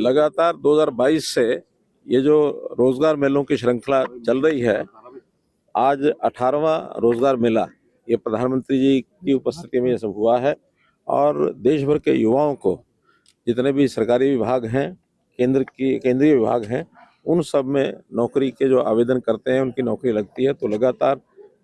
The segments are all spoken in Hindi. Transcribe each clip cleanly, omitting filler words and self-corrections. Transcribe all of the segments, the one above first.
लगातार 2022 से ये जो रोजगार मेलों की श्रृंखला चल रही है, आज 18वां रोजगार मेला ये प्रधानमंत्री जी की उपस्थिति में ये सब हुआ है और देश भर के युवाओं को, जितने भी सरकारी विभाग हैं, केंद्रीय विभाग हैं, उन सब में नौकरी के जो आवेदन करते हैं उनकी नौकरी लगती है। तो लगातार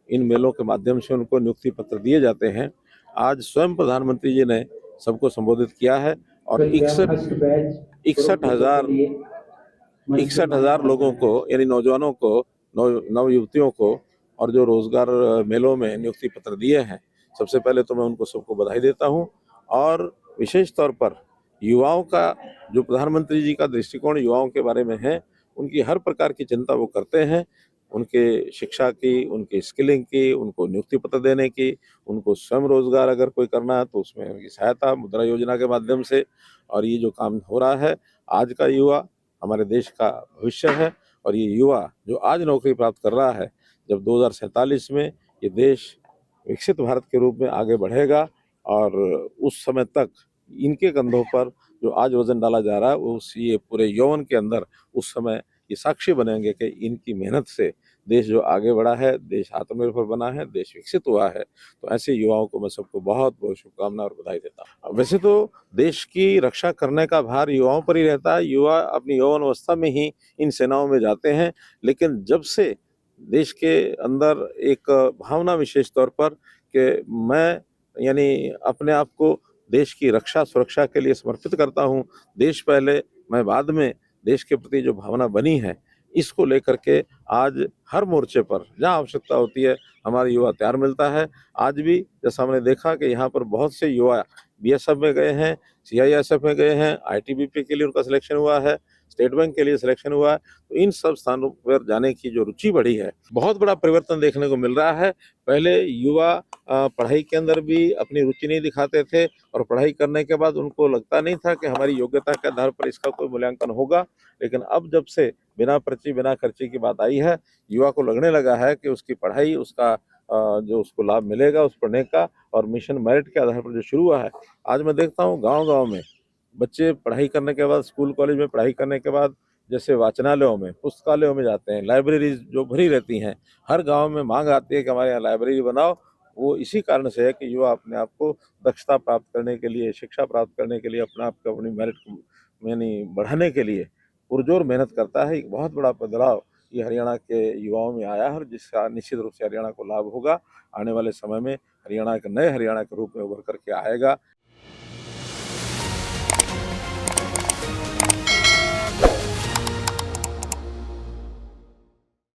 इन मेलों के माध्यम से उनको नियुक्ति पत्र दिए जाते हैं। आज स्वयं प्रधानमंत्री जी ने सबको संबोधित किया है और 61,000 लोगों को, यानी नौजवानों को, नव युवतियों को, और जो रोजगार मेलों में नियुक्ति पत्र दिए हैं, सबसे पहले तो मैं उनको सबको बधाई देता हूं। और विशेष तौर पर युवाओं का जो प्रधानमंत्री जी का दृष्टिकोण युवाओं के बारे में है, उनकी हर प्रकार की चिंता वो करते हैं, उनके शिक्षा की, उनकी स्किलिंग की, उनको नियुक्ति पत्र देने की, उनको स्वयं रोजगार अगर कोई करना है तो उसमें उनकी सहायता मुद्रा योजना के माध्यम से। और ये जो काम हो रहा है, आज का युवा हमारे देश का भविष्य है और ये युवा जो आज नौकरी प्राप्त कर रहा है, जब 2047 में ये देश विकसित भारत के रूप में आगे बढ़ेगा और उस समय तक इनके कंधों पर जो आज वजन डाला जा रहा है, उस ये पूरे यौवन के अंदर उस समय ये साक्षी बनेंगे कि इनकी मेहनत से देश जो आगे बढ़ा है, देश आत्मनिर्भर बना है, देश विकसित हुआ है। तो ऐसे युवाओं को मैं सबको बहुत बहुत शुभकामना और बधाई देता हूँ। वैसे तो देश की रक्षा करने का भार युवाओं पर ही रहता है। युवा अपनी यौवन अवस्था में ही इन सेनाओं में जाते हैं, लेकिन जब से देश के अंदर एक भावना विशेष तौर पर कि मैं यानी अपने आप को देश की रक्षा सुरक्षा के लिए समर्पित करता हूँ, देश पहले मैं बाद में, देश के प्रति जो भावना बनी है, इसको लेकर के आज हर मोर्चे पर जहाँ आवश्यकता होती है हमारे युवा तैयार मिलता है। आज भी जैसा हमने देखा कि यहाँ पर बहुत से युवा बीएसएफ में गए हैं, सीआईएसएफ में गए हैं, आईटीबीपी के लिए उनका सिलेक्शन हुआ है, स्टेट बैंक के लिए सिलेक्शन हुआ है। तो इन सब स्थानों पर जाने की जो रुचि बढ़ी है, बहुत बड़ा परिवर्तन देखने को मिल रहा है। पहले युवा पढ़ाई के अंदर भी अपनी रुचि नहीं दिखाते थे और पढ़ाई करने के बाद उनको लगता नहीं था कि हमारी योग्यता के आधार पर इसका कोई मूल्यांकन होगा। लेकिन अब जब से बिना पर्ची बिना खर्ची की बात आई है, युवा को लगने लगा है कि उसकी पढ़ाई, उसका जो उसको लाभ मिलेगा उस पढ़ने का, और मिशन मेरिट के आधार पर जो शुरू हुआ है। आज मैं देखता हूँ गाँव-गाँव में बच्चे पढ़ाई करने के बाद, स्कूल कॉलेज में पढ़ाई करने के बाद, जैसे वाचनालयों में, पुस्तकालयों में जाते हैं, लाइब्रेरीज जो भरी रहती हैं, हर गांव में मांग आती है कि हमारे यहाँ लाइब्रेरी बनाओ। वो इसी कारण से है कि युवा अपने आप को दक्षता प्राप्त करने के लिए, शिक्षा प्राप्त करने के लिए, अपने आप को, अपनी मेरिट को यानी बढ़ाने के लिए पुरजोर मेहनत करता है। एक बहुत बड़ा बदलाव ये हरियाणा के युवाओं में आया है और जिसका निश्चित रूप से हरियाणा को लाभ होगा। आने वाले समय में हरियाणा एक नए हरियाणा के रूप में उभर करके आएगा।